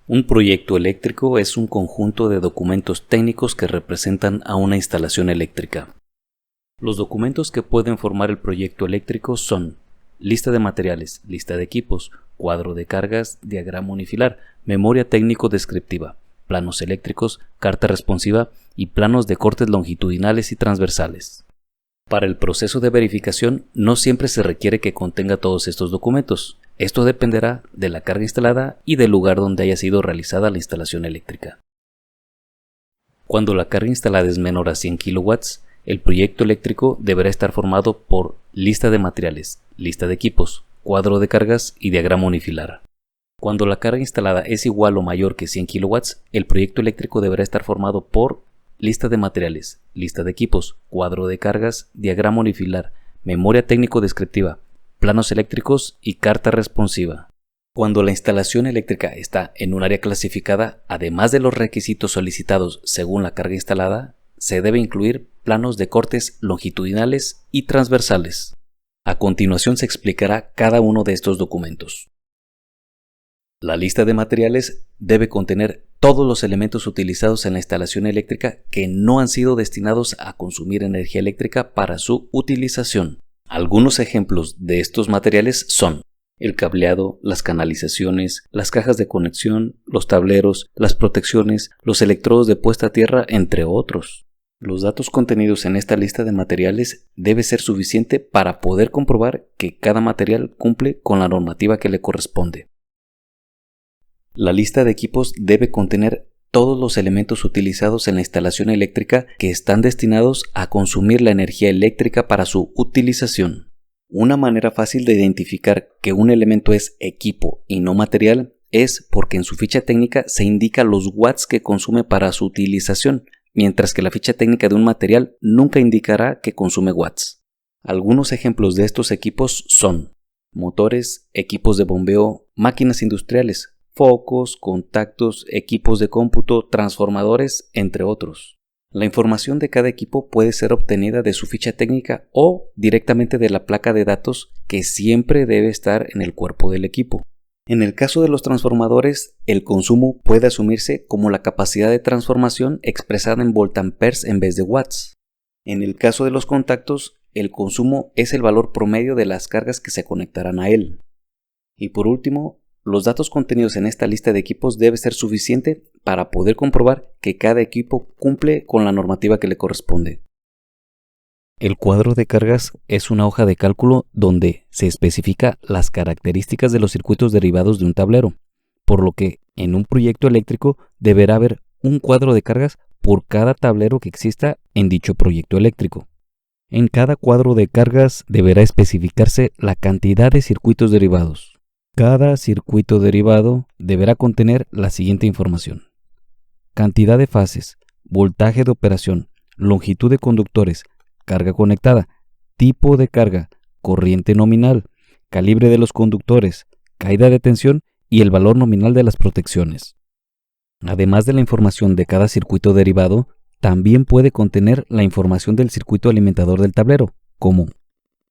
Un proyecto eléctrico es un conjunto de documentos técnicos que representan a una instalación eléctrica. Los documentos que pueden formar el proyecto eléctrico son lista de materiales, lista de equipos, cuadro de cargas, diagrama unifilar, memoria técnico descriptiva, planos eléctricos, carta responsiva y planos de cortes longitudinales y transversales. Para el proceso de verificación no siempre se requiere que contenga todos estos documentos. Esto dependerá de la carga instalada y del lugar donde haya sido realizada la instalación eléctrica. Cuando la carga instalada es menor a 100 kW, el proyecto eléctrico deberá estar formado por lista de materiales, lista de equipos, cuadro de cargas y diagrama unifilar. Cuando la carga instalada es igual o mayor que 100 kW, el proyecto eléctrico deberá estar formado por lista de materiales, lista de equipos, cuadro de cargas, diagrama unifilar, memoria técnico descriptiva, planos eléctricos y carta responsiva. Cuando la instalación eléctrica está en un área clasificada, además de los requisitos solicitados según la carga instalada, se debe incluir planos de cortes longitudinales y transversales. A continuación se explicará cada uno de estos documentos. La lista de materiales debe contener todos los elementos utilizados en la instalación eléctrica que no han sido destinados a consumir energía eléctrica para su utilización. Algunos ejemplos de estos materiales son el cableado, las canalizaciones, las cajas de conexión, los tableros, las protecciones, los electrodos de puesta a tierra, entre otros. Los datos contenidos en esta lista de materiales debe ser suficiente para poder comprobar que cada material cumple con la normativa que le corresponde. La lista de equipos debe contener todos los elementos utilizados en la instalación eléctrica que están destinados a consumir la energía eléctrica para su utilización. Una manera fácil de identificar que un elemento es equipo y no material es porque en su ficha técnica se indica los watts que consume para su utilización, mientras que la ficha técnica de un material nunca indicará que consume watts. Algunos ejemplos de estos equipos son motores, equipos de bombeo, máquinas industriales, focos, contactos, equipos de cómputo, transformadores, entre otros. La información de cada equipo puede ser obtenida de su ficha técnica o directamente de la placa de datos que siempre debe estar en el cuerpo del equipo. En el caso de los transformadores, el consumo puede asumirse como la capacidad de transformación expresada en voltamperes en vez de watts. En el caso de los contactos, el consumo es el valor promedio de las cargas que se conectarán a él. Y por último, los datos contenidos en esta lista de equipos debe ser suficiente para poder comprobar que cada equipo cumple con la normativa que le corresponde. El cuadro de cargas es una hoja de cálculo donde se especifica las características de los circuitos derivados de un tablero, por lo que en un proyecto eléctrico deberá haber un cuadro de cargas por cada tablero que exista en dicho proyecto eléctrico. En cada cuadro de cargas deberá especificarse la cantidad de circuitos derivados. Cada circuito derivado deberá contener la siguiente información: cantidad de fases, voltaje de operación, longitud de conductores, carga conectada, tipo de carga, corriente nominal, calibre de los conductores, caída de tensión y el valor nominal de las protecciones. Además de la información de cada circuito derivado, también puede contener la información del circuito alimentador del tablero, como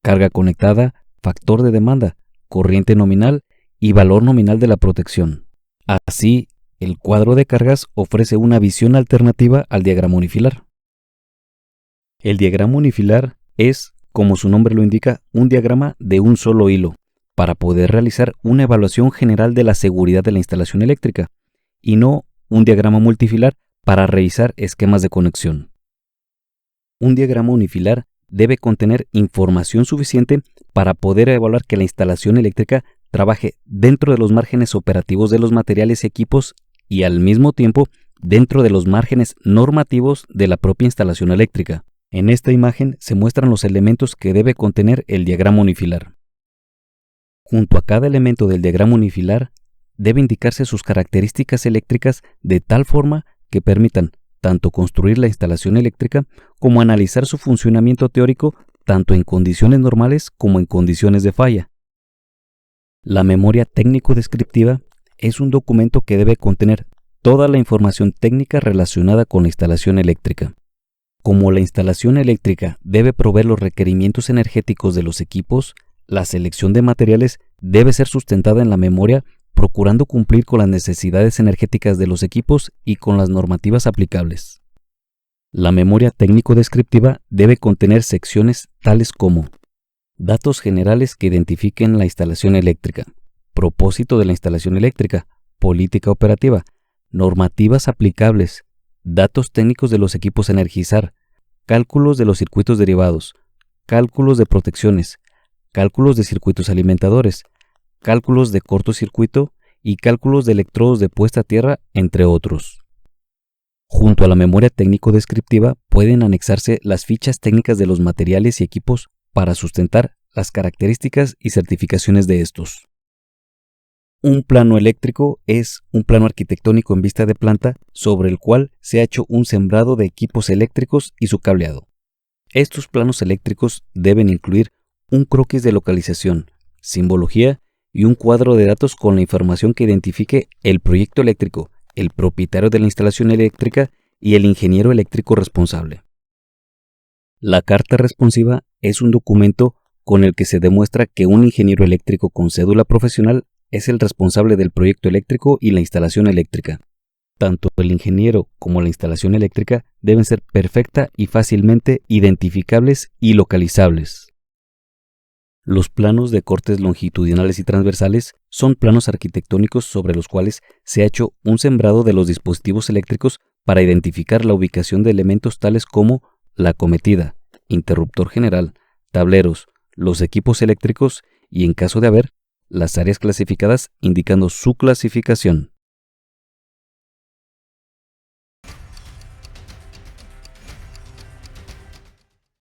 carga conectada, factor de demanda, corriente nominal y valor nominal de la protección. Así, el cuadro de cargas ofrece una visión alternativa al diagrama unifilar. El diagrama unifilar es, como su nombre lo indica, un diagrama de un solo hilo, para poder realizar una evaluación general de la seguridad de la instalación eléctrica, y no un diagrama multifilar para revisar esquemas de conexión. Un diagrama unifilar debe contener información suficiente para poder evaluar que la instalación eléctrica trabaje dentro de los márgenes operativos de los materiales y equipos y al mismo tiempo dentro de los márgenes normativos de la propia instalación eléctrica. En esta imagen se muestran los elementos que debe contener el diagrama unifilar. Junto a cada elemento del diagrama unifilar debe indicarse sus características eléctricas de tal forma que permitan tanto construir la instalación eléctrica como analizar su funcionamiento teórico tanto en condiciones normales como en condiciones de falla. La memoria técnico-descriptiva es un documento que debe contener toda la información técnica relacionada con la instalación eléctrica. Como la instalación eléctrica debe proveer los requerimientos energéticos de los equipos, la selección de materiales debe ser sustentada en la memoria procurando cumplir con las necesidades energéticas de los equipos y con las normativas aplicables. La memoria técnico-descriptiva debe contener secciones tales como datos generales que identifiquen la instalación eléctrica, propósito de la instalación eléctrica, política operativa, normativas aplicables, datos técnicos de los equipos a energizar, cálculos de los circuitos derivados, cálculos de protecciones, cálculos de circuitos alimentadores, cálculos de cortocircuito y cálculos de electrodos de puesta a tierra, entre otros. Junto a la memoria técnico-descriptiva pueden anexarse las fichas técnicas de los materiales y equipos para sustentar las características y certificaciones de estos. Un plano eléctrico es un plano arquitectónico en vista de planta sobre el cual se ha hecho un sembrado de equipos eléctricos y su cableado. Estos planos eléctricos deben incluir un croquis de localización, simbología y un cuadro de datos con la información que identifique el proyecto eléctrico, el propietario de la instalación eléctrica y el ingeniero eléctrico responsable. La carta responsiva es un documento con el que se demuestra que un ingeniero eléctrico con cédula profesional es el responsable del proyecto eléctrico y la instalación eléctrica. Tanto el ingeniero como la instalación eléctrica deben ser perfecta y fácilmente identificables y localizables. Los planos de cortes longitudinales y transversales son planos arquitectónicos sobre los cuales se ha hecho un sembrado de los dispositivos eléctricos para identificar la ubicación de elementos tales como la acometida, interruptor general, tableros, los equipos eléctricos y, en caso de haber, las áreas clasificadas indicando su clasificación.